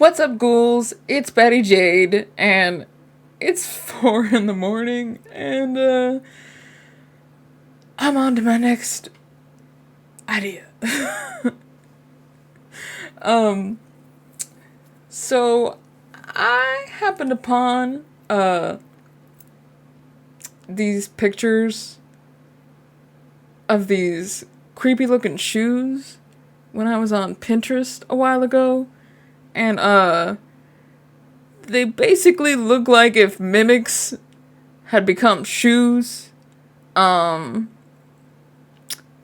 What's up, ghouls? It's Baddie Jade, and it's 4 in the morning, and I'm on to my next idea. So I happened upon these pictures of these creepy looking shoes when I was on Pinterest a while ago. And, they basically look like if mimics had become shoes. They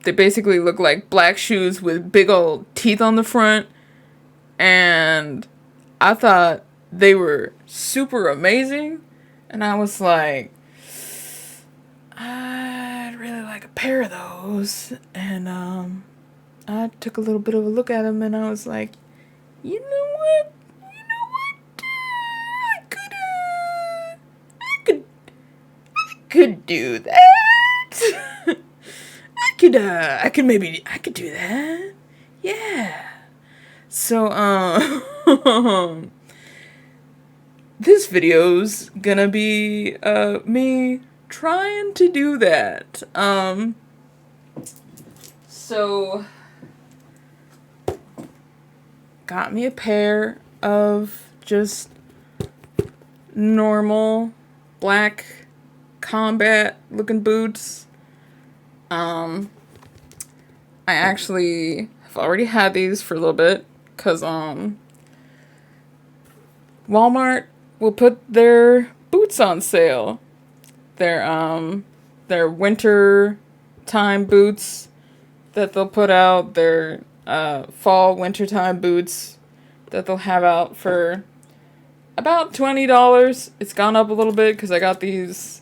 basically look like black shoes with big old teeth on the front. And I thought they were super amazing. And I was like, I'd really like a pair of those. And, I took a little bit of a look at them and I was like, you know what? I could do that. I could do that. Yeah. So, this video's gonna be, me trying to do that. So, got me a pair of just normal black combat looking boots. I actually have already had these for a little bit because Walmart will put their boots on sale. Their winter time boots that they'll put out, their fall wintertime boots that they'll have out for about $20. It's gone up a little bit because I got these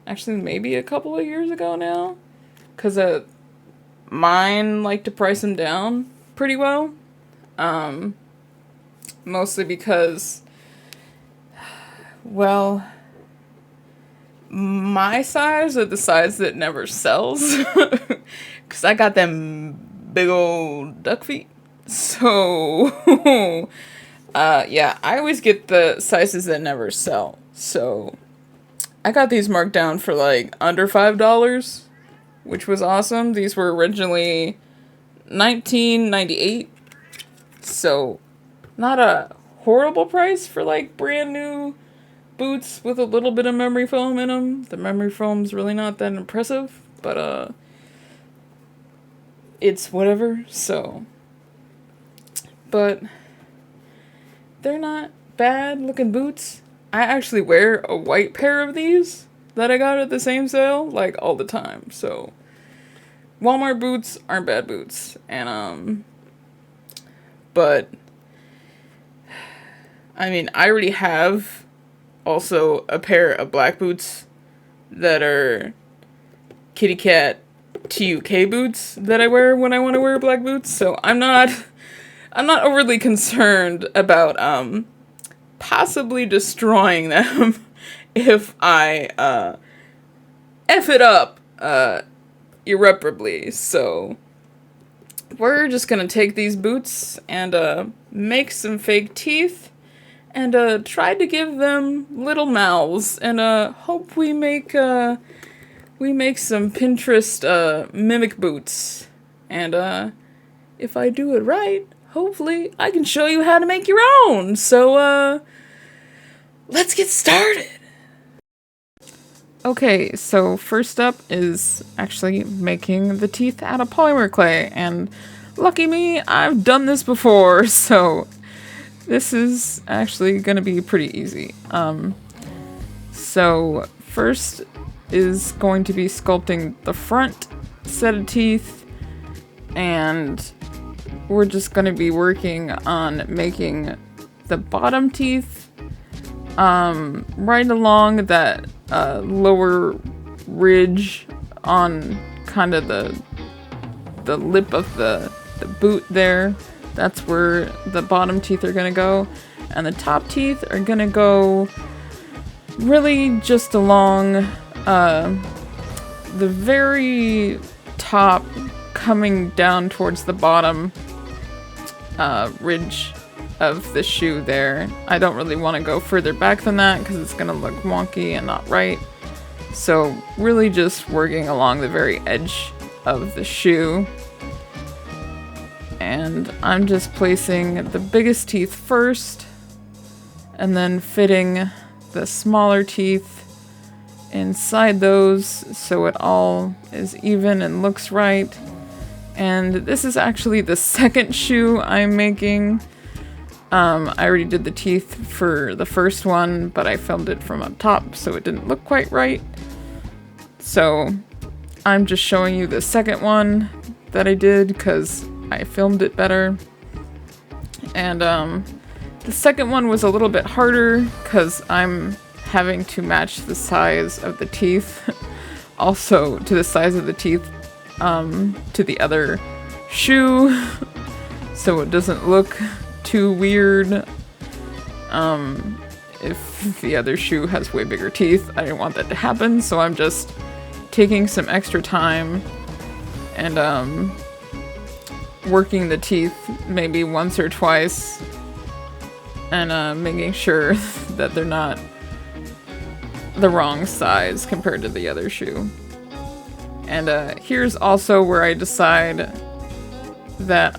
actually maybe a couple of years ago now, because mine like to price them down pretty well, mostly because, well, my size are the size that never sells because I got them big old duck feet. So, yeah, I always get the sizes that never sell. So, I got these marked down for like under $5, which was awesome. These were originally $19.98. So, not a horrible price for like brand new boots with a little bit of memory foam in them. The memory foam's really not that impressive, but it's whatever. So, but they're not bad looking boots. I actually wear a white pair of these that I got at the same sale like all the time. So Walmart boots aren't bad boots. And but I mean, I already have also a pair of black boots that are kitty cat TUK boots that I wear when I want to wear black boots. So I'm not overly concerned about possibly destroying them if I F it up irreparably. So we're just gonna take these boots and make some fake teeth and try to give them little mouths and hope we make some Pinterest mimic boots. And if I do it right, hopefully I can show you how to make your own. So let's get started. Okay, so first up is actually making the teeth out of polymer clay, and lucky me, I've done this before, so this is actually gonna be pretty easy. So first is going to be sculpting the front set of teeth, and we're just going to be working on making the bottom teeth right along that lower ridge on kind of the lip of the boot there. That's where the bottom teeth are going to go, and the top teeth are going to go really just along the very top, coming down towards the bottom ridge of the shoe there. I don't really want to go further back than that because it's going to look wonky and not right. So really just working along the very edge of the shoe. And I'm just placing the biggest teeth first and then fitting the smaller teeth inside those so it all is even and looks right. And this is actually the second shoe I'm making. I already did the teeth for the first one, but I filmed it from up top, so it didn't look quite right. So I'm just showing you the second one that I did because I filmed it better. And the second one was a little bit harder because I'm having to match the size of the teeth also to the size of the teeth to the other shoe so it doesn't look too weird. If the other shoe has way bigger teeth, I didn't want that to happen, so I'm just taking some extra time and working the teeth maybe once or twice and making sure that they're not the wrong size compared to the other shoe. And here's also where I decide that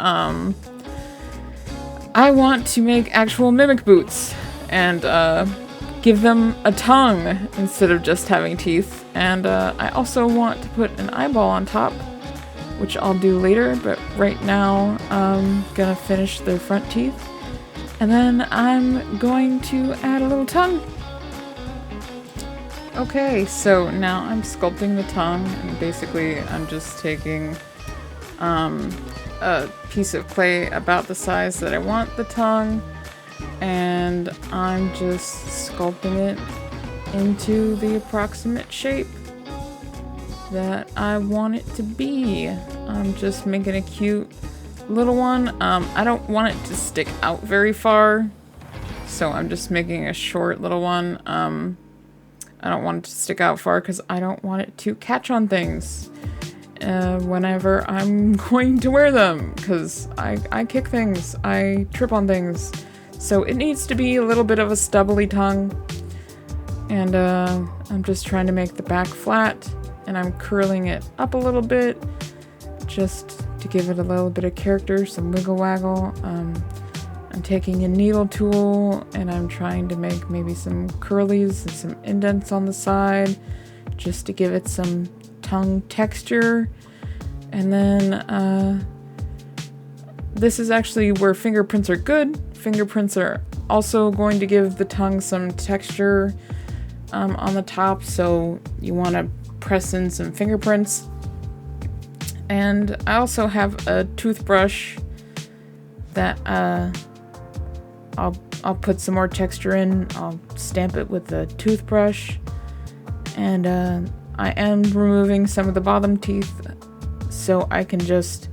I want to make actual mimic boots and give them a tongue instead of just having teeth. And I also want to put an eyeball on top, which I'll do later, but right now I'm gonna finish their front teeth. And then I'm going to add a little tongue. Okay, so now I'm sculpting the tongue, and basically I'm just taking a piece of clay about the size that I want the tongue, and I'm just sculpting it into the approximate shape that I want it to be. I'm just making a cute little one. I don't want it to stick out very far, so I'm just making a short little one. I don't want it to stick out far because I don't want it to catch on things whenever I'm going to wear them, because I kick things, I trip on things. So it needs to be a little bit of a stubbly tongue. And I'm just trying to make the back flat, and I'm curling it up a little bit just to give it a little bit of character, some wiggle waggle. I'm taking a needle tool and I'm trying to make maybe some curlies and some indents on the side just to give it some tongue texture. And then this is actually where fingerprints are good. Fingerprints are also going to give the tongue some texture on the top, so you want to press in some fingerprints. And I also have a toothbrush that I'll put some more texture in. I'll stamp it with the toothbrush, and I am removing some of the bottom teeth so I can just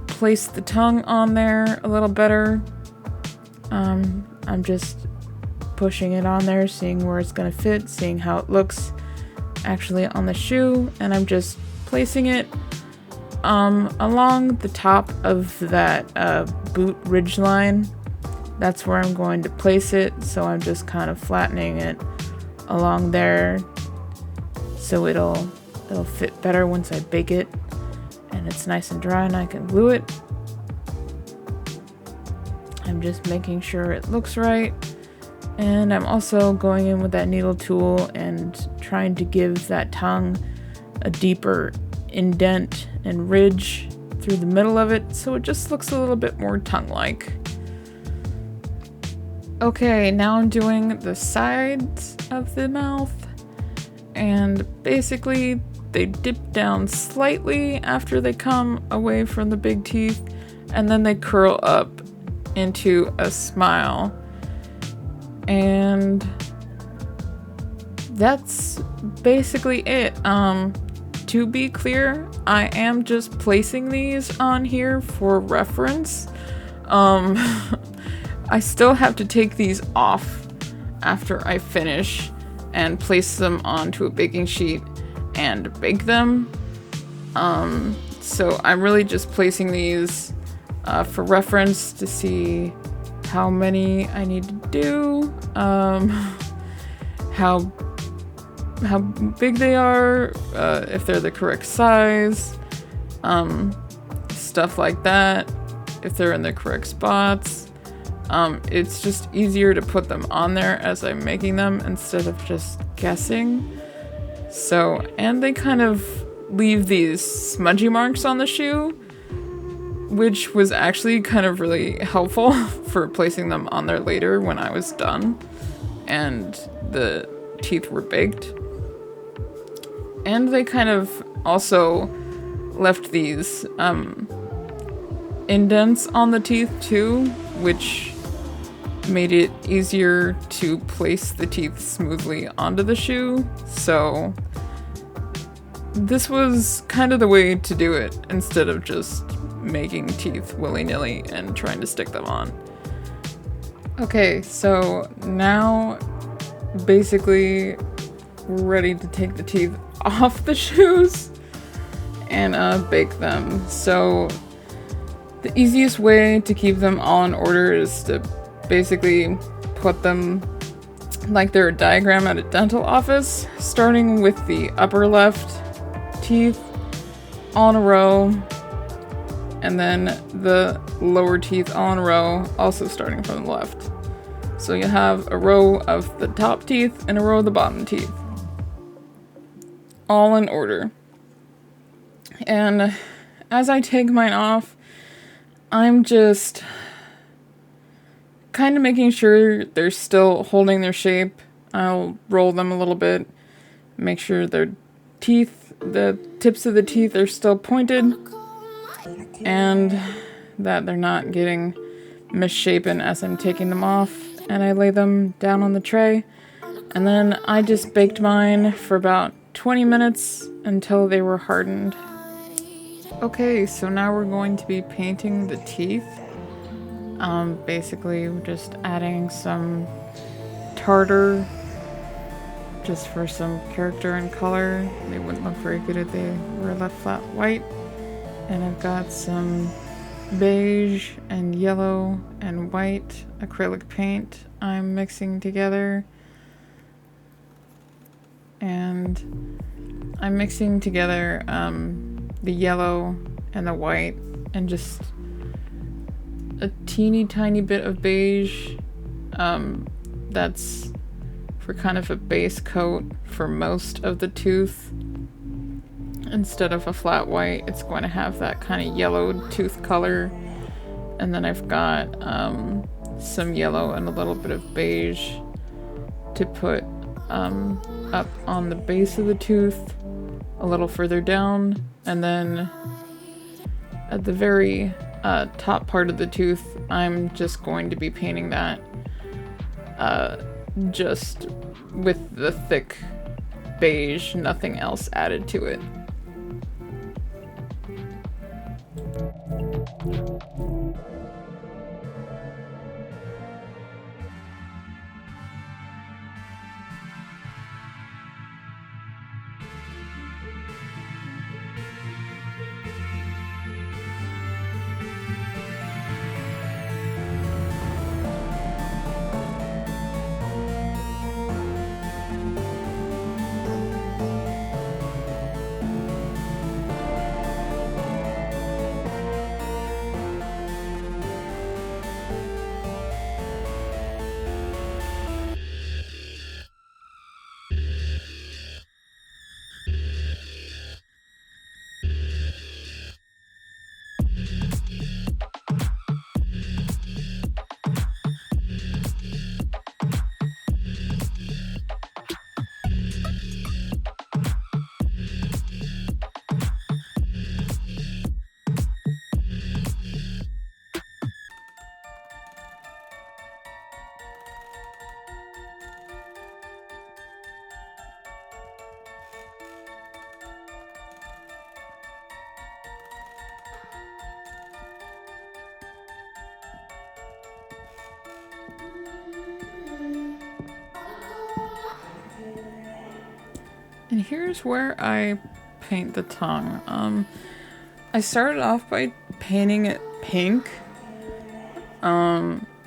place the tongue on there a little better. I'm just pushing it on there, seeing where it's gonna fit, seeing how it looks actually on the shoe, and I'm just placing it along the top of that boot ridge line. That's where I'm going to place it, so I'm just kind of flattening it along there so it'll fit better once I bake it and it's nice and dry and I can glue it. I'm just making sure it looks right, and I'm also going in with that needle tool and trying to give that tongue a deeper indent and ridge through the middle of it so it just looks a little bit more tongue-like. Okay, now I'm doing the sides of the mouth, and basically they dip down slightly after they come away from the big teeth, and then they curl up into a smile. And that's basically it. To be clear, I am just placing these on here for reference. I still have to take these off after I finish and place them onto a baking sheet and bake them. So I'm really just placing these for reference to see how many I need to do, how big they are, if they're the correct size, stuff like that, if they're in the correct spots. It's just easier to put them on there as I'm making them instead of just guessing. So, and they kind of leave these smudgy marks on the shoe, which was actually kind of really helpful for placing them on there later when I was done and the teeth were baked. And they kind of also left these indents on the teeth too, which made it easier to place the teeth smoothly onto the shoe. So this was kind of the way to do it instead of just making teeth willy-nilly and trying to stick them on. Okay, so now basically we're ready to take the teeth off the shoes and bake them. So the easiest way to keep them all in order is to basically put them like they're a diagram at a dental office, starting with the upper left teeth all in a row, and then the lower teeth all in a row, also starting from the left. So you have a row of the top teeth and a row of the bottom teeth, all in order. And as I take mine off, I'm just kind of making sure they're still holding their shape. I'll roll them a little bit, make sure their teeth, the tips of the teeth are still pointed, and that they're not getting misshapen as I'm taking them off. And I lay them down on the tray, and then I just baked mine for about 20 minutes until they were hardened. Okay, so now we're going to be painting the teeth. Basically just adding some tartar just for some character and color. They wouldn't look very good if they were left flat white. And I've got some beige and yellow and white acrylic paint I'm mixing together. And I'm mixing together the yellow and the white and just a teeny tiny bit of beige. That's for kind of a base coat for most of the tooth. Instead of a flat white, it's going to have that kind of yellowed tooth color. And then I've got some yellow and a little bit of beige to put up on the base of the tooth, a little further down, and then at the very top part of the tooth, I'm just going to be painting that just with the thick beige, nothing else added to it. And here's where I paint the tongue. I started off by painting it pink.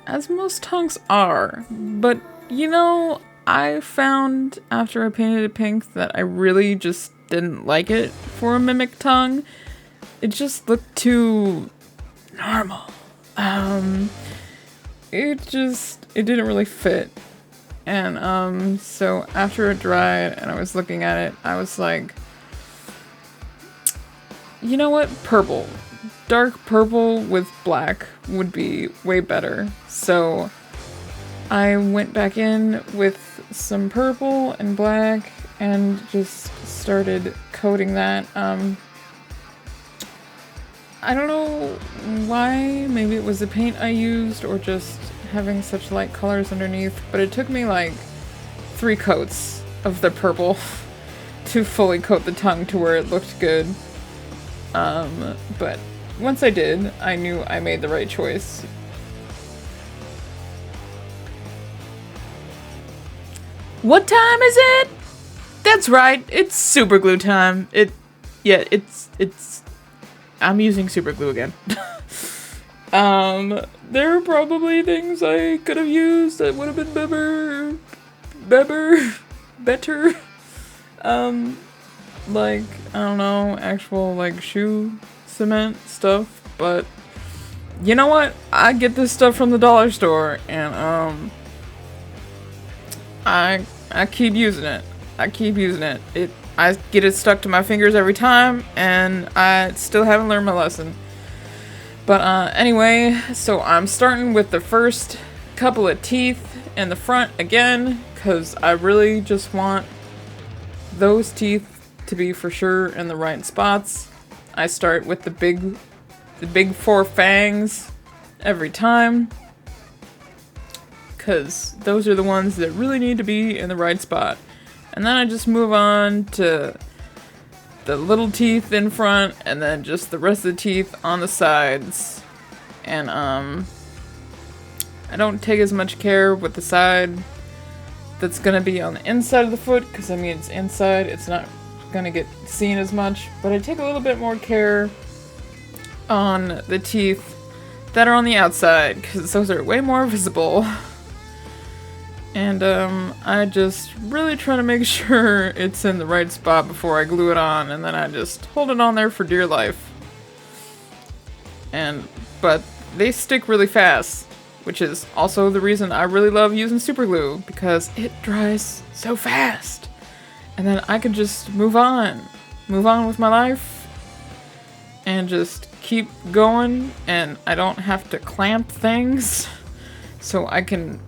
as most tongues are. But, you know, I found after I painted it pink that I really just didn't like it for a mimic tongue. It just looked too normal. It didn't really fit. And, so after it dried and I was looking at it, I was like, you know what? Purple. Dark purple with black would be way better. So I went back in with some purple and black and just started coating that. I don't know why. Maybe it was the paint I used or just having such light colors underneath, but it took me like 3 coats of the purple to fully coat the tongue to where it looked good. But once I did, I knew I made the right choice. What time is it? That's right, it's super glue time. I'm using super glue again. There are probably things I could have used that would have been better. Like, I don't know, actual, like, shoe cement stuff, but you know what? I get this stuff from the dollar store, and, I keep using it. I get it stuck to my fingers every time, and I still haven't learned my lesson. But, anyway, so I'm starting with the first couple of teeth in the front again, because I really just want those teeth to be for sure in the right spots. I start with the big 4 fangs every time, because those are the ones that really need to be in the right spot. And then I just move on to the little teeth in front, and then just the rest of the teeth on the sides. And I don't take as much care with the side that's gonna be on the inside of the foot, because I mean it's inside, it's not gonna get seen as much, but I take a little bit more care on the teeth that are on the outside, because those are way more visible. And I just really try to make sure it's in the right spot before I glue it on, and then I just hold it on there for dear life. But they stick really fast, which is also the reason I really love using super glue, because it dries so fast. And then I can just move on with my life and just keep going, and I don't have to clamp things, so I can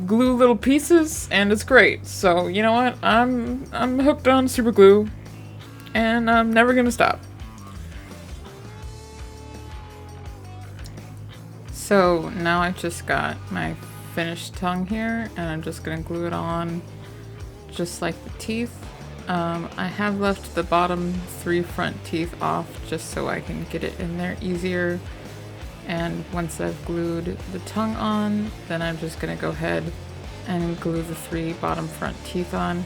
glue little pieces, and it's great. So you know what? I'm hooked on super glue, and I'm never gonna stop. So now I just got my finished tongue here, and I'm just gonna glue it on just like the teeth. I have left the bottom 3 front teeth off just so I can get it in there easier. And once I've glued the tongue on, then I'm just gonna go ahead and glue the 3 bottom front teeth on.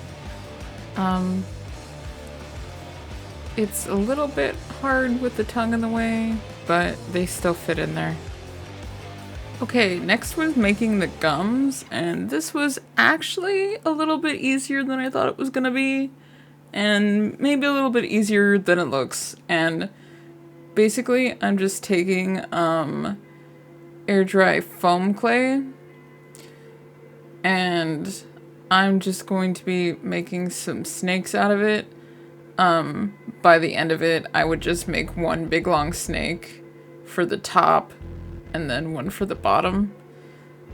It's a little bit hard with the tongue in the way, but they still fit in there. Okay, next was making the gums, and this was actually a little bit easier than I thought it was gonna be, and maybe a little bit easier than it looks. And basically, I'm just taking air dry foam clay, and I'm just going to be making some snakes out of it. By the end of it, I would just make one big long snake for the top, and then one for the bottom.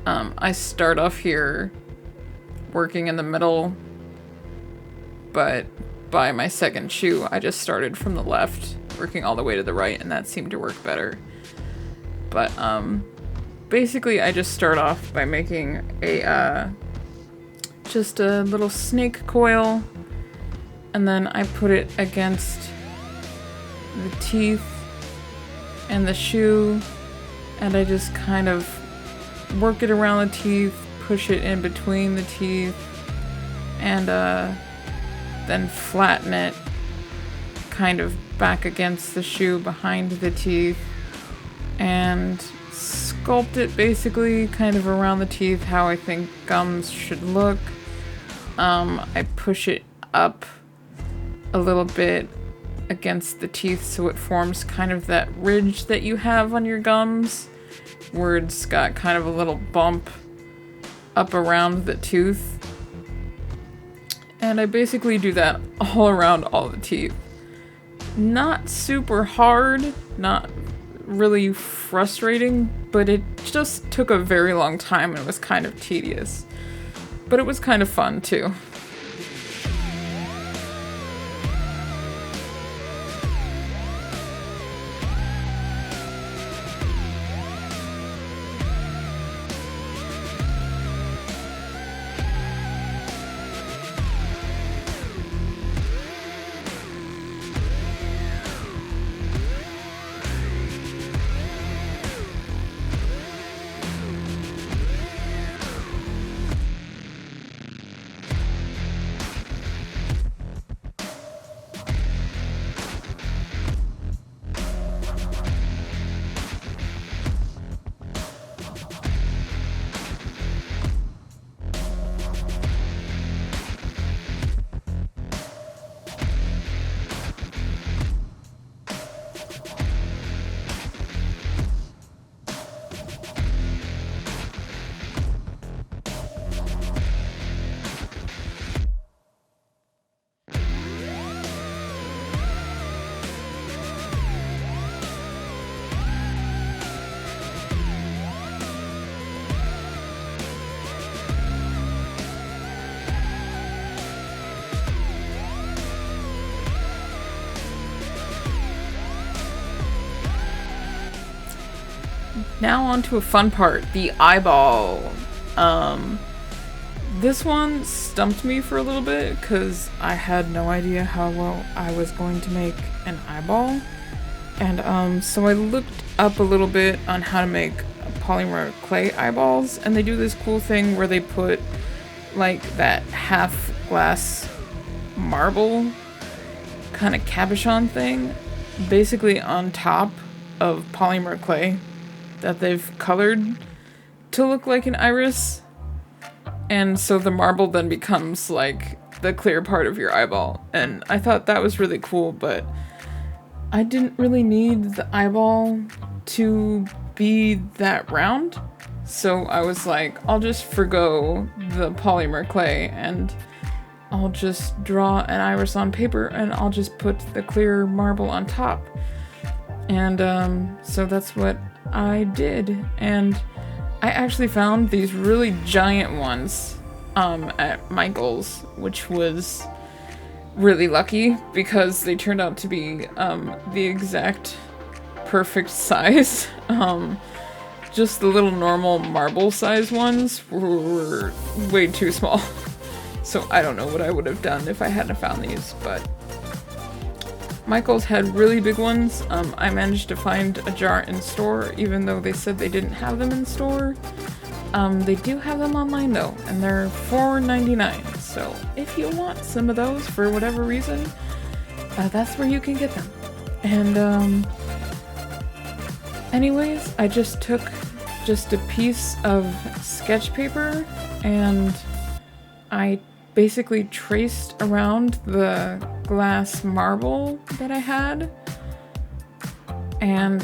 I start off here working in the middle, but by my second shoe, I just started from the left, working all the way to the right, and that seemed to work better. But basically, I just start off by making just a little snake coil, and then I put it against the teeth and the shoe, and I just kind of work it around the teeth, push it in between the teeth, and then flatten it kind of back against the shoe behind the teeth, and sculpt it basically kind of around the teeth how I think gums should look. I push it up a little bit against the teeth so it forms kind of that ridge that you have on your gums, where it's got kind of a little bump up around the tooth. And I basically do that all around all the teeth. Not super hard, not really frustrating, but it just took a very long time and it was kind of tedious. But it was kind of fun too. Now on to a fun part, the eyeball. This one stumped me for a little bit because I had no idea how well I was going to make an eyeball. And so I looked up a little bit on how to make polymer clay eyeballs, and they do this cool thing where they put like that half glass marble kind of cabochon thing basically on top of polymer clay that they've colored to look like an iris. And so the marble then becomes like the clear part of your eyeball. And I thought that was really cool, but I didn't really need the eyeball to be that round. So I was like, I'll just forgo the polymer clay and I'll just draw an iris on paper and I'll just put the clear marble on top. And so that's what I did. And I actually found these really giant ones at Michael's, which was really lucky because they turned out to be the exact perfect size. Just the little normal marble size ones were way too small. So I don't know what I would have done if I hadn't found these, but Michael's had really big ones. I managed to find a jar in store, even though they said they didn't have them in store. They do have them online though, and they're $4.99. So if you want some of those for whatever reason, that's where you can get them. And anyways, I just took just a piece of sketch paper and I basically traced around the glass marble that I had, and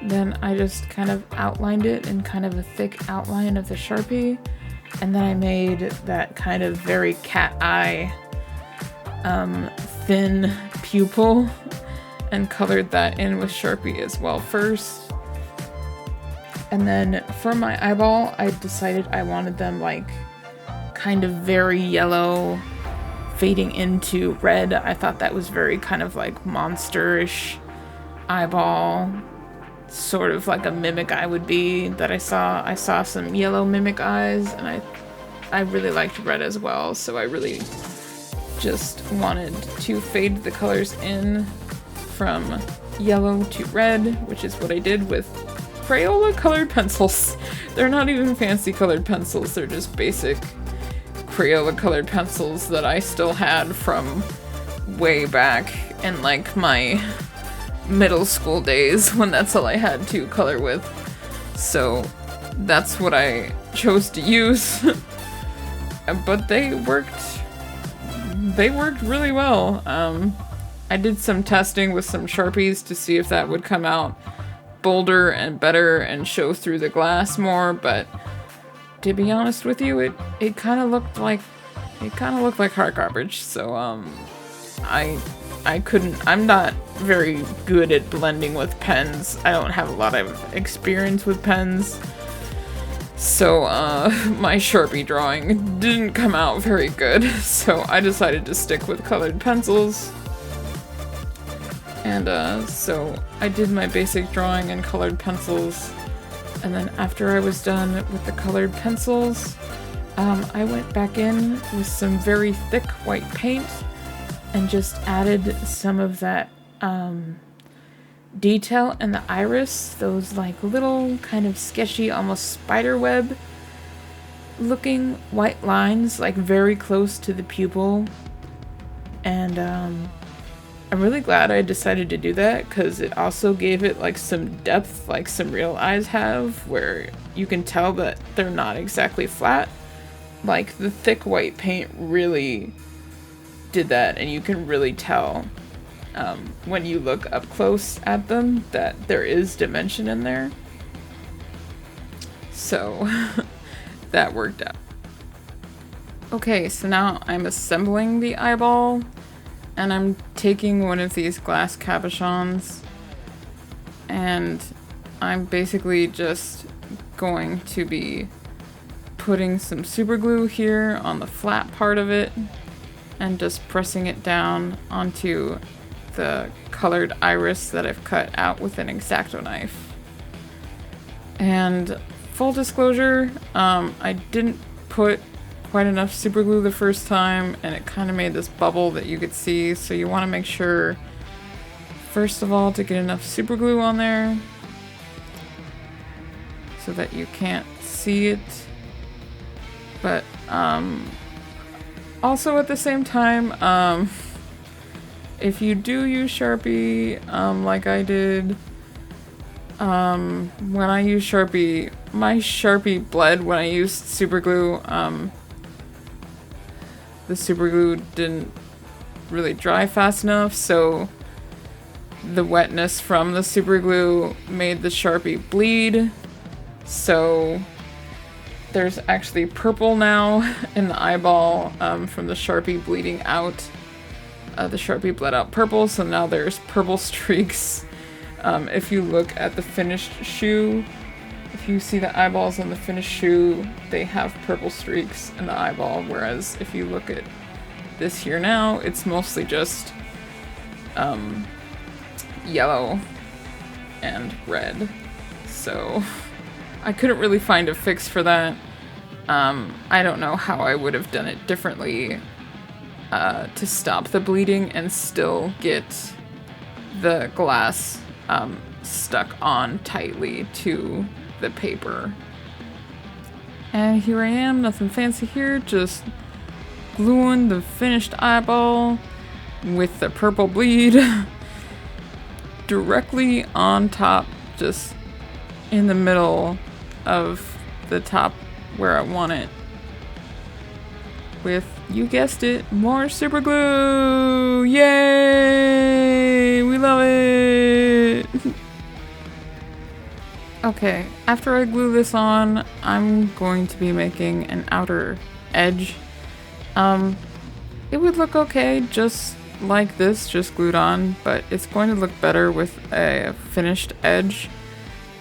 then I just kind of outlined it in kind of a thick outline of the Sharpie, and then I made that kind of very cat eye thin pupil and colored that in with Sharpie as well first. And then for my eyeball, I decided I wanted them like kind of very yellow, fading into red. I thought that was very kind of like monsterish eyeball, sort of like a mimic eye would be that I saw. I saw some yellow mimic eyes, and I really liked red as well, so I really just wanted to fade the colors in from yellow to red, which is what I did with Crayola colored pencils. They're not even fancy colored pencils, they're just basic Crayola colored pencils that I still had from way back in like my middle school days when that's all I had to color with. So that's what I chose to use. But they worked really well. I did some testing with some Sharpies to see if that would come out bolder and better and show through the glass more, but to be honest with you, it kind of looked like hard garbage. So I'm not very good at blending with pens. I don't have a lot of experience with pens. So my Sharpie drawing didn't come out very good. So I decided to stick with colored pencils. And so I did my basic drawing in colored pencils. And then after I was done with the colored pencils, I went back in with some very thick white paint and just added some of that detail in the iris, those like little kind of sketchy, almost spider web looking white lines, like very close to the pupil. And I'm really glad I decided to do that, because it also gave it like some depth, like some real eyes have, where you can tell that they're not exactly flat. Like the thick white paint really did that, and you can really tell when you look up close at them that there is dimension in there. So that worked out. Okay, so now I'm assembling the eyeball, and I'm taking one of these glass cabochons, and I'm basically just going to be putting some super glue here on the flat part of it and just pressing it down onto the colored iris that I've cut out with an X-Acto knife. And full disclosure, I didn't put quite enough super glue the first time, and it kind of made this bubble that you could see, so you want to make sure first of all to get enough super glue on there so that you can't see it, but also at the same time, if you do use Sharpie like I did, when I use Sharpie, my Sharpie bled when I used super glue. The super glue didn't really dry fast enough, so the wetness from the super glue made the Sharpie bleed. So there's actually purple now in the eyeball from the Sharpie bleeding out. The Sharpie bled out purple, so now there's purple streaks. If you look at the finished shoe, if you see the eyeballs on the finished shoe, they have purple streaks in the eyeball, whereas if you look at this here now, it's mostly just yellow and red. So I couldn't really find a fix for that. I don't know how I would have done it differently to stop the bleeding and still get the glass stuck on tightly to the paper. And here I am, nothing fancy here, just gluing the finished eyeball with the purple bleed directly on top, just in the middle of the top where I want it, with, you guessed it, more super glue! Yay! We love it! Okay, after I glue this on, I'm going to be making an outer edge. It would look okay just like this, just glued on, but it's going to look better with a finished edge.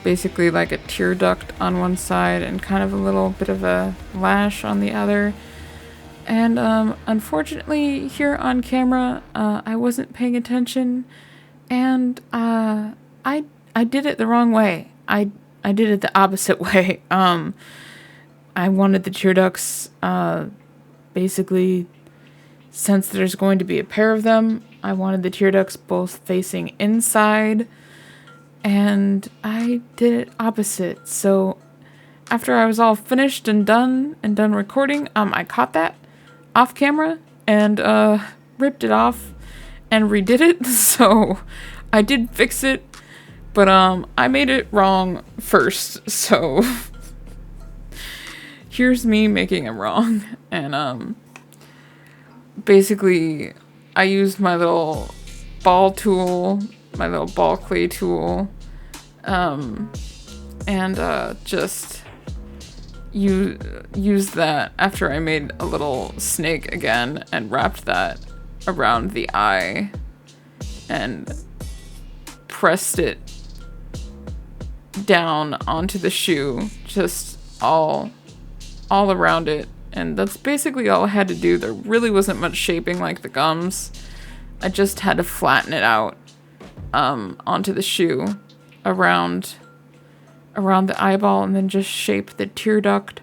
Basically like a tear duct on one side and kind of a little bit of a lash on the other. And unfortunately here on camera, I wasn't paying attention, and I did it the wrong way. I did it the opposite way. I wanted the tear ducts, basically, since there's going to be a pair of them, I wanted the tear ducts both facing inside, and I did it opposite. So after I was all finished and done recording, I caught that off camera and ripped it off and redid it. So I did fix it, but I made it wrong first, so here's me making it wrong. And basically I used my little ball tool, my little ball clay tool, and just use that after I made a little snake again and wrapped that around the eye and pressed it down onto the shoe, just all around it. And that's basically all I had to do. There really wasn't much shaping like the gums. I just had to flatten it out onto the shoe around the eyeball, and then just shape the tear duct,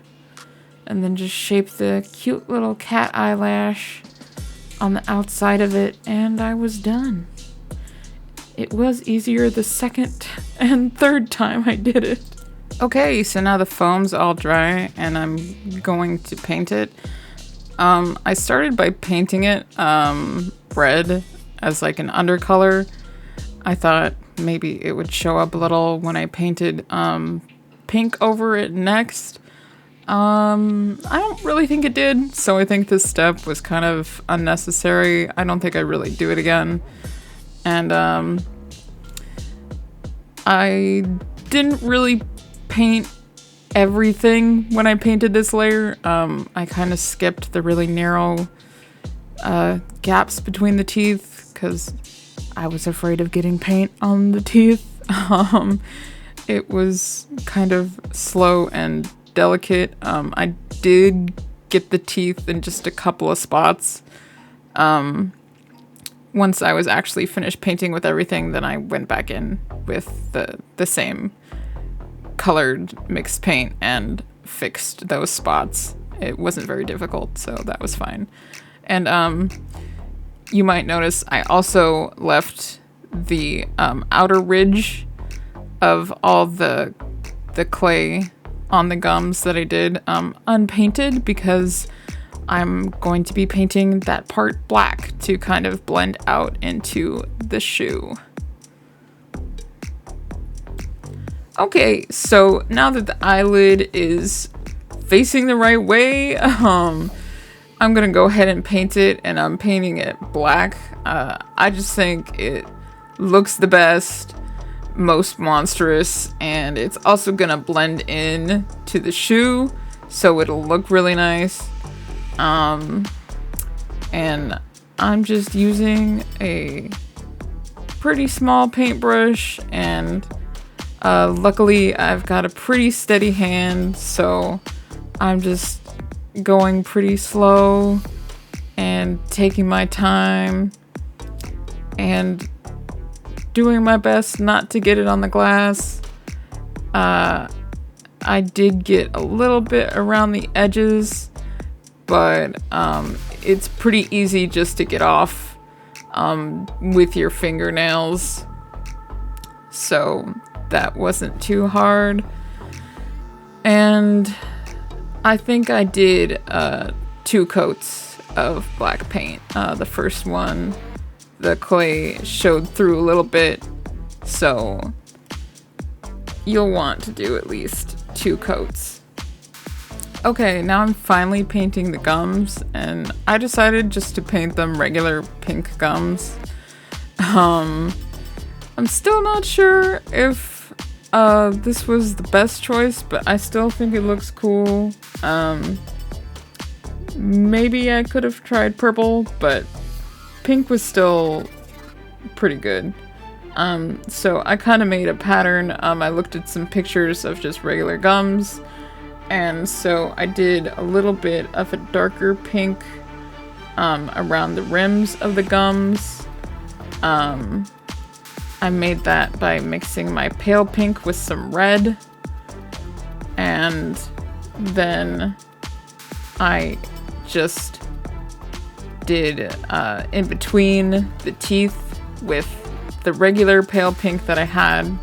and then just shape the cute little cat eyelash on the outside of it, and I was done. It was easier the second and third time I did it. Okay, so now the foam's all dry and I'm going to paint it. I started by painting it red as like an undercolor. I thought maybe it would show up a little when I painted pink over it next. I don't really think it did, so I think this step was kind of unnecessary. I don't think I really do it again. And I didn't really paint everything when I painted this layer. I kind of skipped the really narrow gaps between the teeth because I was afraid of getting paint on the teeth. It was kind of slow and delicate. I did get the teeth in just a couple of spots. Once I was actually finished painting with everything, then I went back in with the same colored mixed paint and fixed those spots. It wasn't very difficult, so that was fine. And you might notice I also left the outer ridge of all the clay on the gums that I did unpainted, because I'm going to be painting that part black to kind of blend out into the shoe. Okay, so now that the eyelid is facing the right way, I'm gonna go ahead and paint it, and I'm painting it black. I just think it looks the best, most monstrous, and it's also gonna blend in to the shoe, so it'll look really nice. And I'm just using a pretty small paintbrush, and luckily I've got a pretty steady hand, so I'm just going pretty slow and taking my time and doing my best not to get it on the glass. I did get a little bit around the edges, but it's pretty easy just to get off with your fingernails, so that wasn't too hard. And I think I did 2 coats of black paint. The first one, the clay showed through a little bit, so you'll want to do at least 2 coats. Okay, now I'm finally painting the gums, and I decided just to paint them regular pink gums. I'm still not sure if this was the best choice, but I still think it looks cool. Maybe I could have tried purple, but pink was still pretty good. So I kind of made a pattern. I looked at some pictures of just regular gums, and so I did a little bit of a darker pink around the rims of the gums. I made that by mixing my pale pink with some red, and then I just did in between the teeth with the regular pale pink that I had,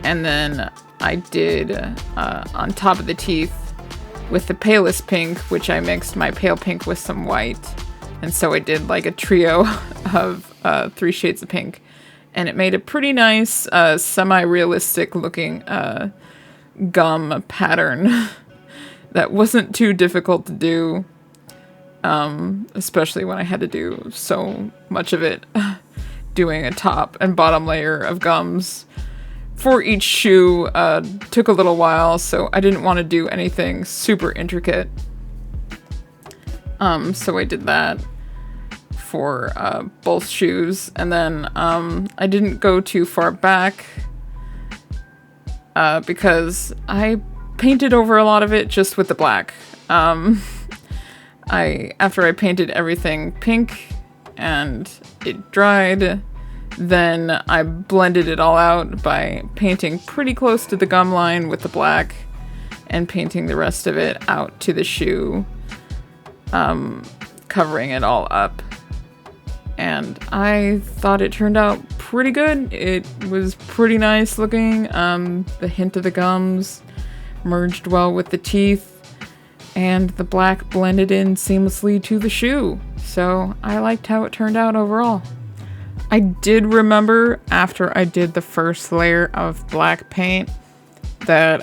and then I did on top of the teeth with the palest pink, which I mixed my pale pink with some white, and so I did like a trio of 3 shades of pink. and it made a pretty nice, semi-realistic looking gum pattern that wasn't too difficult to do, especially when I had to do so much of it doing a top and bottom layer of gums for each shoe. Took a little while, so I didn't want to do anything super intricate. So I did that for both shoes, and then I didn't go too far back because I painted over a lot of it just with the black. After I painted everything pink and it dried, then I blended it all out by painting pretty close to the gum line with the black and painting the rest of it out to the shoe, covering it all up. And I thought it turned out pretty good. It was pretty nice looking. The hint of the gums merged well with the teeth, and the black blended in seamlessly to the shoe. So I liked how it turned out overall. I did remember after I did the first layer of black paint that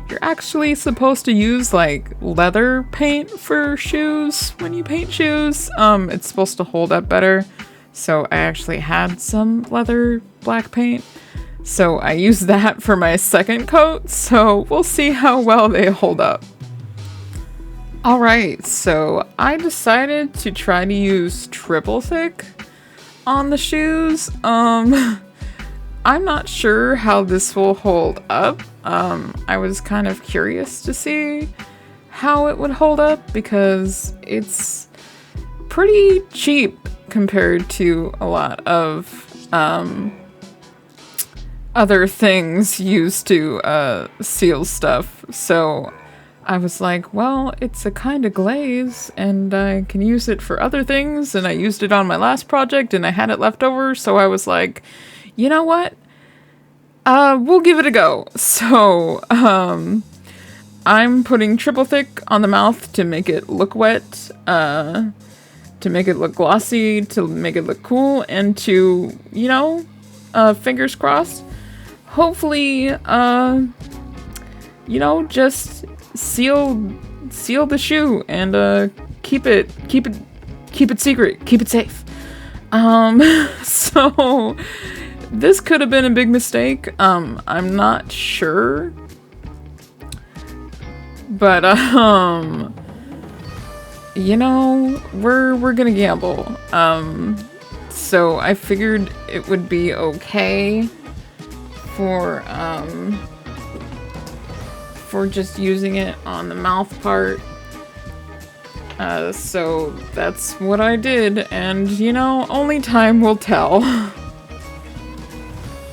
you're actually supposed to use like leather paint for shoes when you paint shoes. It's supposed to hold up better. So I actually had some leather black paint. So I used that for my second coat. So we'll see how well they hold up. Alright, so I decided to try to use triple thick on the shoes. I'm not sure how this will hold up. I was kind of curious to see how it would hold up because it's pretty cheap compared to a lot of other things used to seal stuff. So I was like, well, it's a kind of glaze and I can use it for other things, and I used it on my last project and I had it left over, so I was like, you know what? We'll give it a go. So, I'm putting triple thick on the mouth to make it look wet, to make it look glossy, to make it look cool, and to, you know, fingers crossed, hopefully, you know, just seal the shoe and keep it secret, keep it safe. So this could have been a big mistake. I'm not sure, but you know, we're gonna gamble. So I figured it would be okay for just using it on the mouth part. So that's what I did, and you know, only time will tell.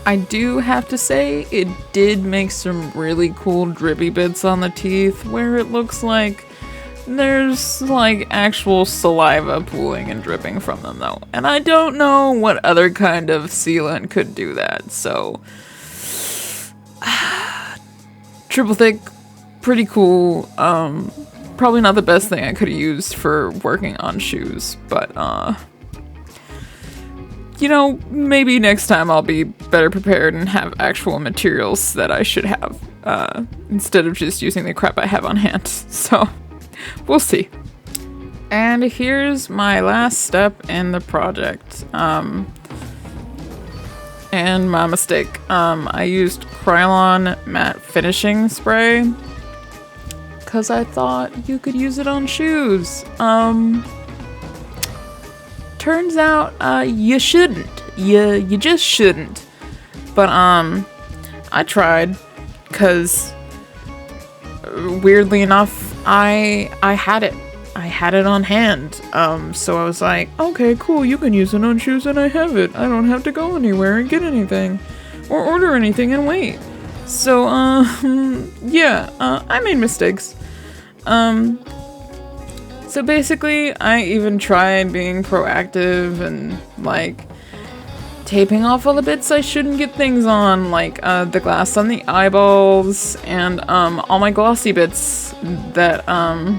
I do have to say, it did make some really cool drippy bits on the teeth where it looks like there's like actual saliva pooling and dripping from them though. And I don't know what other kind of sealant could do that, so triple thick, pretty cool. Probably not the best thing I could have used for working on shoes, but you know, maybe next time I'll be better prepared and have actual materials that I should have, instead of just using the crap I have on hand. So we'll see. And here's my last step in the project, and my mistake. I used Krylon matte finishing spray because I thought you could use it on shoes. Turns out you shouldn't. You just shouldn't. But I tried because weirdly enough I had it. I had it on hand. So I was like, okay, cool, you can use it on shoes and I have it. I don't have to go anywhere and get anything or order anything and wait. So yeah, I made mistakes. So basically, I even tried being proactive and, like, taping off all the bits I shouldn't get things on, like, the glass on the eyeballs, and, all my glossy bits that, I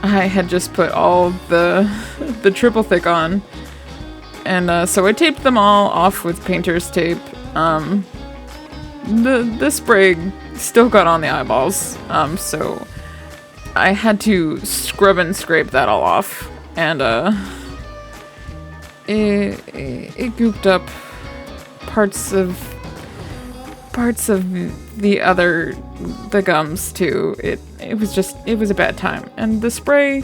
had just put all the triple thick on. And so I taped them all off with painter's tape. The spray still got on the eyeballs, so I had to scrub and scrape that all off, and it gooped up parts of the gums too. It was a bad time, and the spray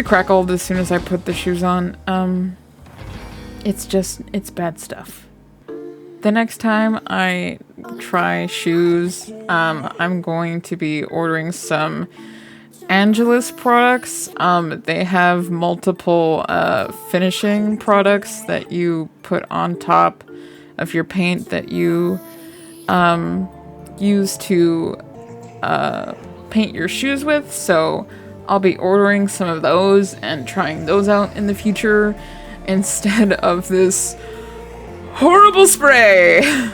crackled as soon as I put the shoes on. It's bad stuff. The next time I try shoes, I'm going to be ordering some Angelus products. They have multiple finishing products that you put on top of your paint that you use to paint your shoes with. So I'll be ordering some of those and trying those out in the future instead of this horrible spray.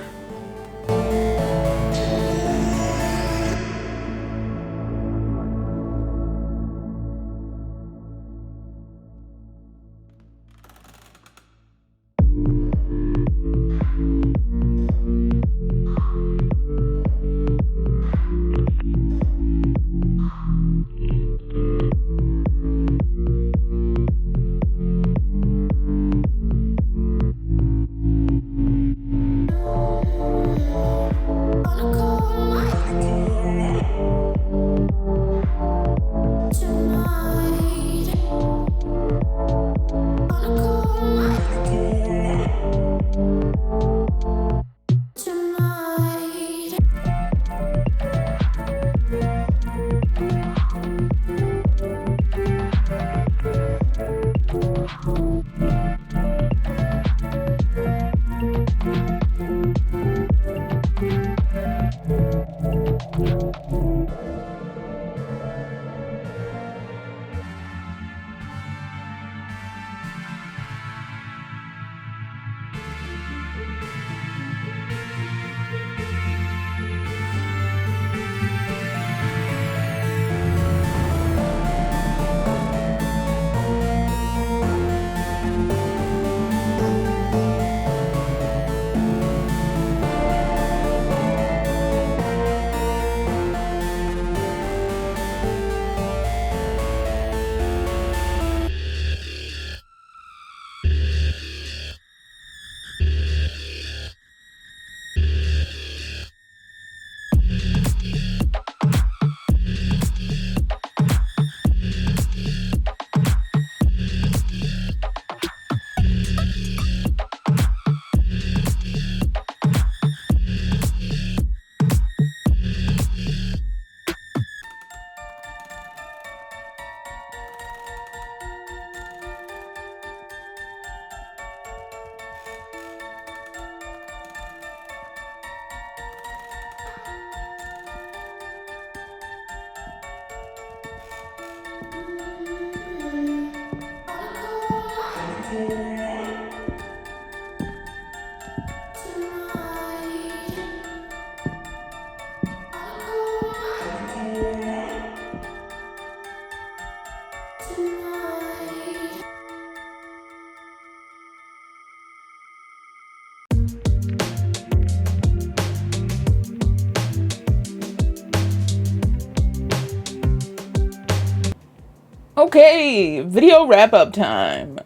Okay, video wrap-up time.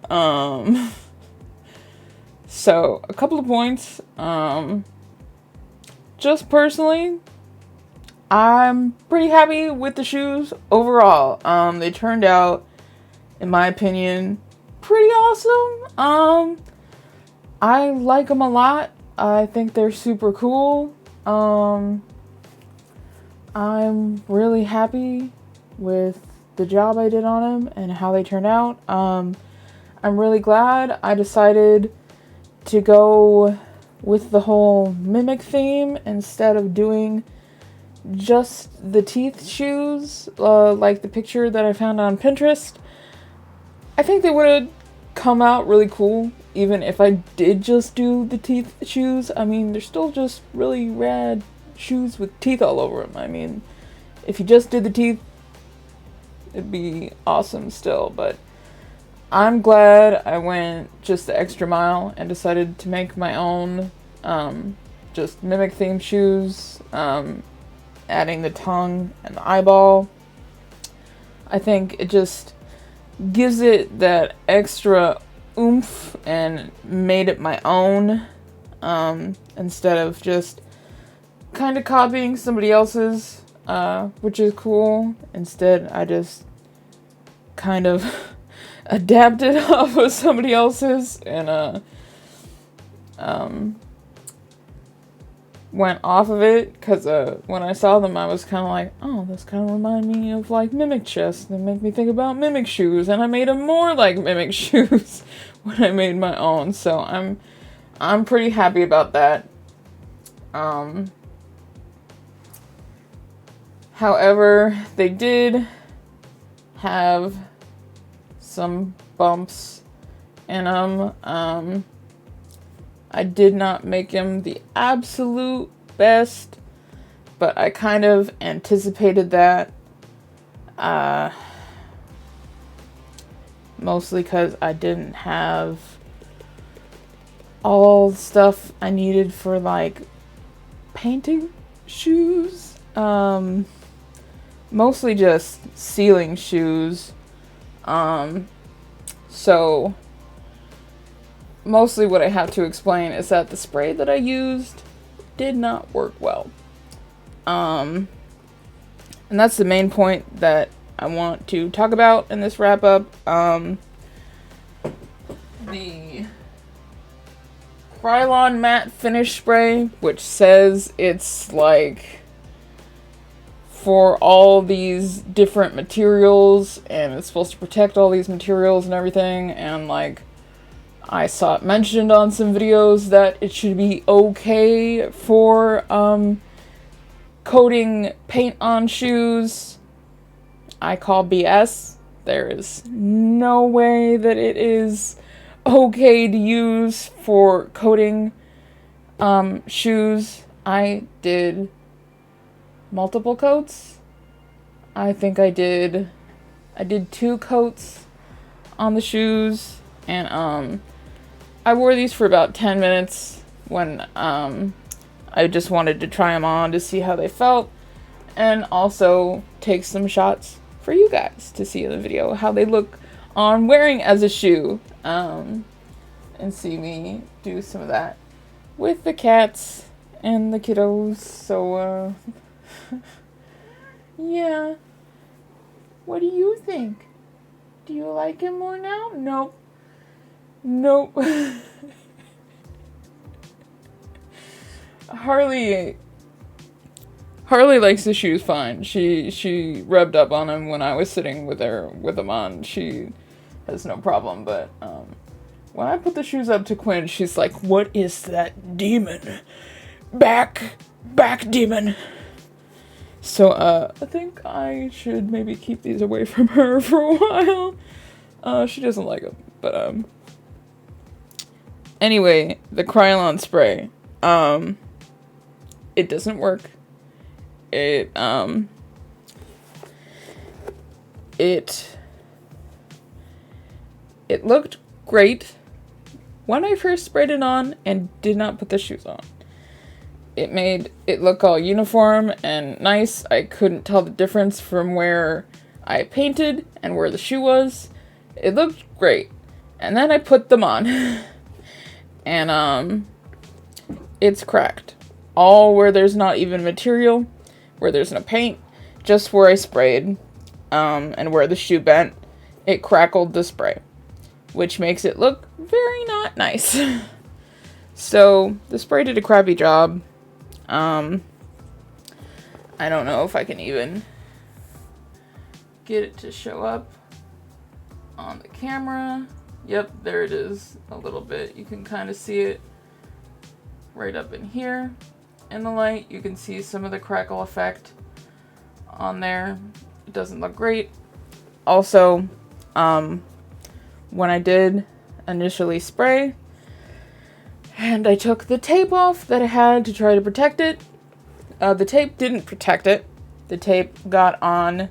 So, a couple of points. Just personally, I'm pretty happy with the shoes overall. They turned out, in my opinion, pretty awesome. I like them a lot. I think they're super cool. I'm really happy with the job I did on them and how they turned out. I'm really glad I decided to go with the whole mimic theme instead of doing just the teeth shoes, like the picture that I found on Pinterest. I think they would have come out really cool even if I did just do the teeth shoes. I mean, they're still just really rad shoes with teeth all over them. I mean, if you just did the teeth, it'd be awesome still, but I'm glad I went just the extra mile and decided to make my own, just mimic themed shoes, adding the tongue and the eyeball. I think it just gives it that extra oomph and made it my own, instead of just kind of copying somebody else's, which is cool. Instead, I just kind of adapted off of somebody else's and went off of it, because when I saw them I was kind of like, oh, this kind of remind me of like mimic chests. They make me think about mimic shoes, and I made them more like mimic shoes when I made my own. So I'm pretty happy about that. However, they did have some bumps in them. I did not make them the absolute best, but I kind of anticipated that. Mostly because I didn't have all the stuff I needed for like painting shoes. Mostly just sealing shoes. So mostly what I have to explain is that the spray that I used did not work well. And that's the main point that I want to talk about in this wrap up. The Krylon matte finish spray, which says it's like for all these different materials and it's supposed to protect all these materials and everything, and like I saw it mentioned on some videos that it should be okay for coating paint on shoes. I call BS. There is no way that it is okay to use for coating shoes. I did multiple coats. I think I did 2 coats on the shoes, and I wore these for about 10 minutes when I just wanted to try them on to see how they felt, and also take some shots for you guys to see in the video how they look on wearing as a shoe, and see me do some of that with the cats and the kiddos. So yeah, what do you think? Do you like him more now? Nope. Harley likes the shoes fine. She rubbed up on him when I was sitting with them on. She has no problem, but when I put the shoes up to Quinn, she's like, "What is that demon? Back demon." So I think I should maybe keep these away from her for a while. She doesn't like them, but anyway, the Krylon spray, it doesn't work. It looked great when I first sprayed it on and did not put the shoes on. It made it look all uniform and nice. I couldn't tell the difference from where I painted and where the shoe was. It looked great. And then I put them on. And it's cracked. All where there's not even material, where there's no paint, just where I sprayed, and where the shoe bent, it crackled the spray, which makes it look very not nice. So the spray did a crappy job. I don't know if I can even get it to show up on the camera. Yep, there it is a little bit. You can kind of see it right up in here in the light. You can see some of the crackle effect on there. It doesn't look great. Also, when I did initially spray and I took the tape off that I had to try to protect it, the tape didn't protect it. The tape got on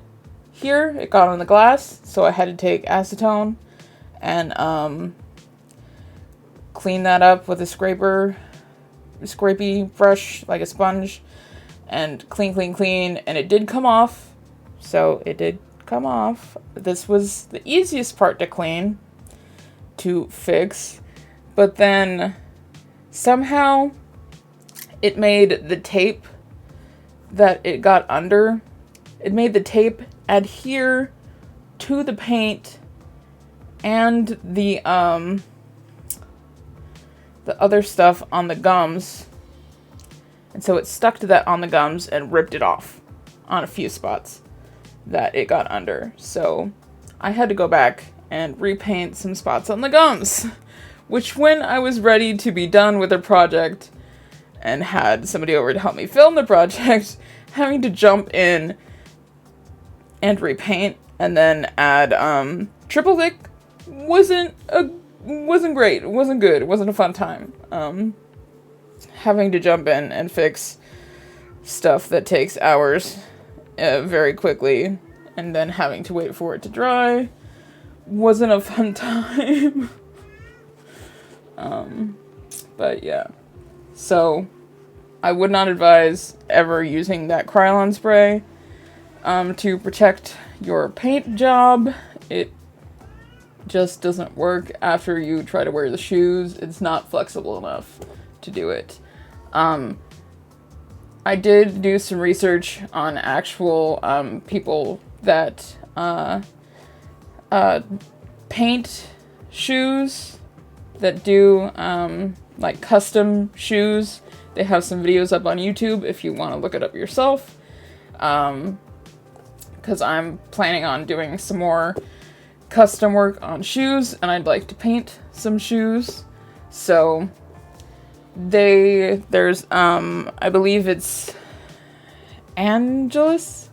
here, it got on the glass, so I had to take acetone and clean that up with a scrapey brush, like a sponge, and clean, and it did come off. So it did come off. This was the easiest part to clean, to fix, but then somehow it made the tape that it got under, it made the tape adhere to the paint and the other stuff on the gums. And so it stuck to that on the gums and ripped it off on a few spots that it got under. So I had to go back and repaint some spots on the gums, which when I was ready to be done with the project and had somebody over to help me film the project, having to jump in and repaint and then add triple thick wasn't great. It wasn't good. It wasn't a fun time. Having to jump in and fix stuff that takes hours very quickly and then having to wait for it to dry wasn't a fun time. But yeah. So I would not advise ever using that Krylon spray to protect your paint job. It just doesn't work after you try to wear the shoes. It's not flexible enough to do it. I did do some research on actual people that paint shoes, that do like custom shoes. They have some videos up on YouTube if you want to look it up yourself. Because I'm planning on doing some more custom work on shoes, and I'd like to paint some shoes. So there's I believe it's Angelus.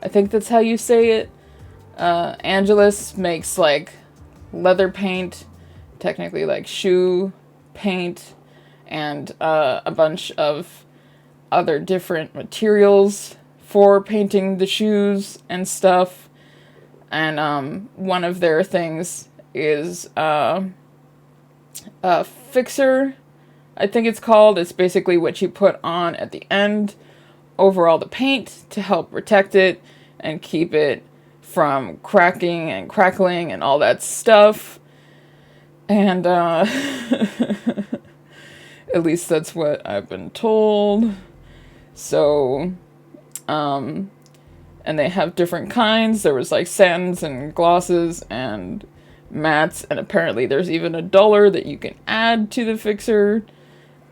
I think that's how you say it. Angelus makes like leather paint, technically like shoe paint, and a bunch of other different materials for painting the shoes and stuff. And one of their things is a fixer, I think it's called. It's basically what you put on at the end over all the paint to help protect it and keep it from cracking and crackling and all that stuff. And at least that's what I've been told. So and they have different kinds. There was like satins and glosses and mattes, and apparently there's even a Dollar that you can add to the fixer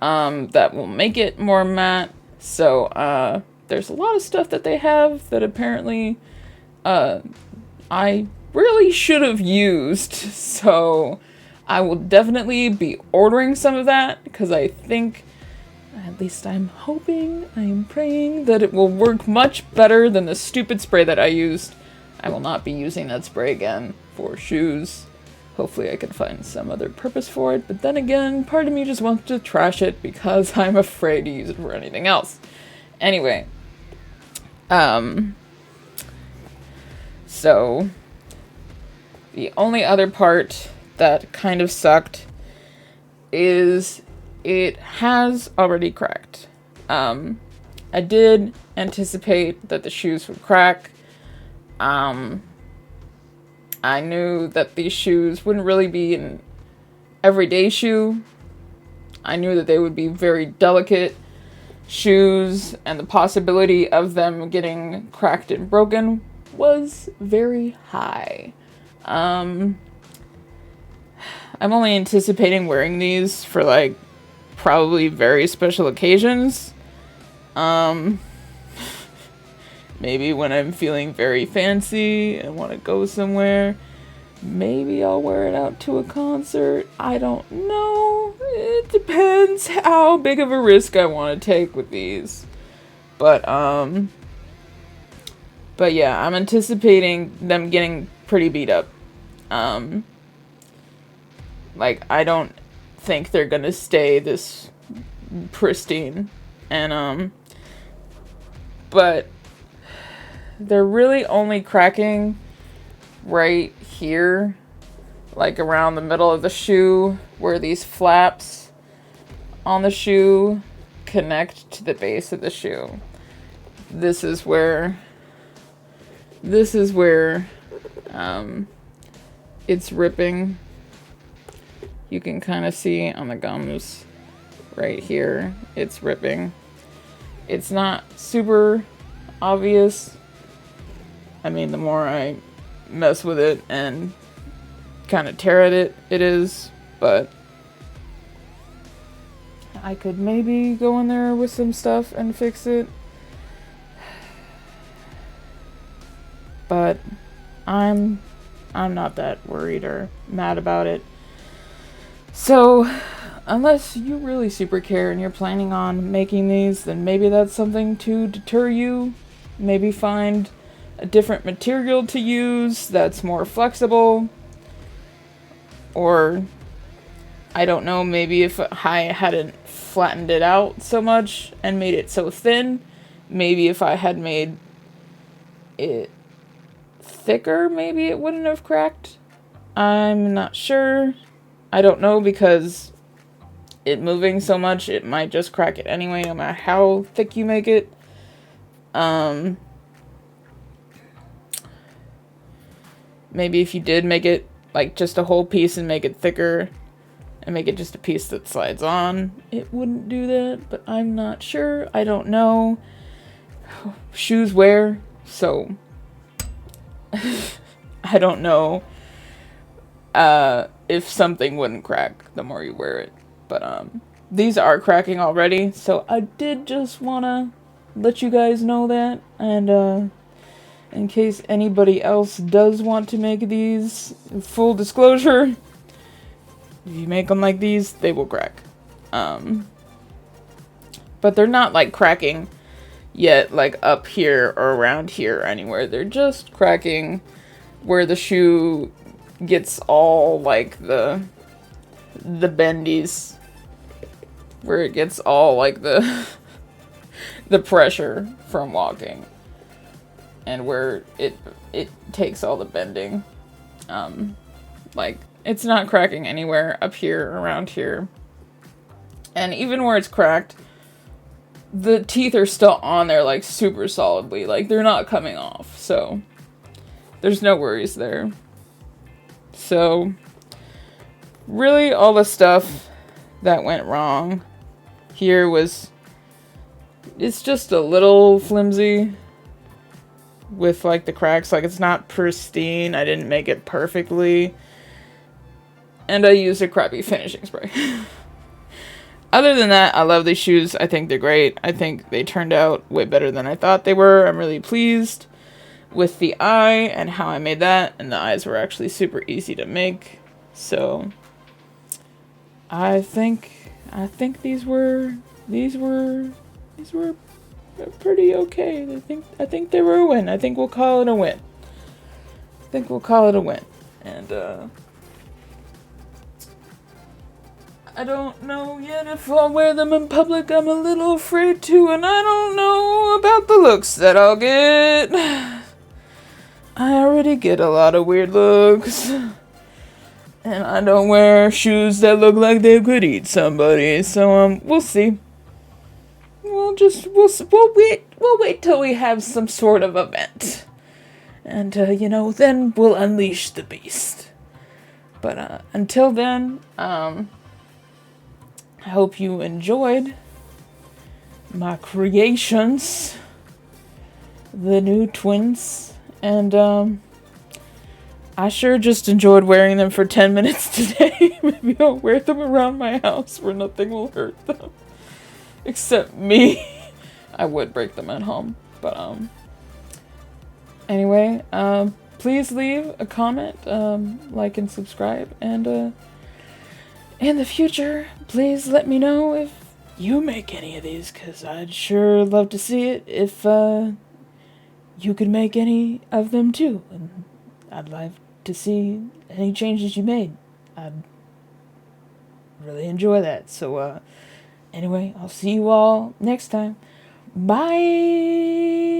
that will make it more matte. So there's a lot of stuff that they have that apparently I really should have used. So I will definitely be ordering some of that, because I think, at least I'm hoping, I am praying that it will work much better than the stupid spray that I used. I will not be using that spray again for shoes. Hopefully I can find some other purpose for it, but then again, part of me just wants to trash it because I'm afraid to use it for anything else. Anyway, so the only other part that kind of sucked is it has already cracked. I did anticipate that the shoes would crack. I knew that these shoes wouldn't really be an everyday shoe. I knew that they would be very delicate shoes, and the possibility of them getting cracked and broken was very high. I'm only anticipating wearing these for like probably very special occasions. Maybe when I'm feeling very fancy and want to go somewhere. Maybe I'll wear it out to a concert. I don't know. It depends how big of a risk I want to take with these. But yeah, I'm anticipating them getting pretty beat up. Like, I don't think they're gonna stay this pristine. And, but they're really only cracking right here, like around the middle of the shoe where these flaps on the shoe connect to the base of the shoe. This is where it's ripping. You can kind of see on the gums right here, it's ripping. It's not super obvious. I mean, the more I mess with it and kind of tear at it, it is, but I could maybe go in there with some stuff and fix it. But I'm not that worried or mad about it. So, unless you really super care and you're planning on making these, then maybe that's something to deter you. Maybe find a different material to use that's more flexible. Or, I don't know, maybe if I hadn't flattened it out so much and made it so thin, maybe if I had made it thicker, maybe it wouldn't have cracked. I'm not sure. I don't know, because it moving so much, it might just crack it anyway, no matter how thick you make it. Maybe if you did make it like just a whole piece and make it thicker and make it just a piece that slides on, it wouldn't do that, but I'm not sure. I don't know. Shoes wear, so I don't know if something wouldn't crack the more you wear it. But these are cracking already, so I did just want to let you guys know that. And in case anybody else does want to make these, full disclosure, if you make them like these, they will crack. But they're not like cracking yet, like up here or around here or anywhere. They're just cracking where the shoe gets all like the bendies, where it gets all like the pressure from walking, and where it takes all the bending. Like, it's not cracking anywhere up here, around here. And even where it's cracked, the teeth are still on there, like, super solidly. Like, they're not coming off, so there's no worries there. So, really, all the stuff that went wrong here was, it's just a little flimsy with, like, the cracks. Like, it's not pristine. I didn't make it perfectly. And I used a crappy finishing spray. Other than that, I love these shoes. I think they're great. I think they turned out way better than I thought they were. I'm really pleased with the eye and how I made that. And the eyes were actually super easy to make. So, I think these were pretty okay. I think they were a win. I think we'll call it a win. And I don't know yet if I'll wear them in public. I'm a little afraid to, and I don't know about the looks that I'll get. I already get a lot of weird looks. And I don't wear shoes that look like they could eat somebody. So, we'll see. We'll wait till we have some sort of event. And, then we'll unleash the beast. But, until then, I hope you enjoyed my creations, the new twins, and I sure just enjoyed wearing them for 10 minutes today. Maybe I'll wear them around my house where nothing will hurt them, except me. I would break them at home, but anyway, please leave a comment, like and subscribe, and in the future, please let me know if you make any of these, because I'd sure love to see it if you could make any of them too. And I'd like to see any changes you made. I'd really enjoy that. So, anyway, I'll see you all next time. Bye!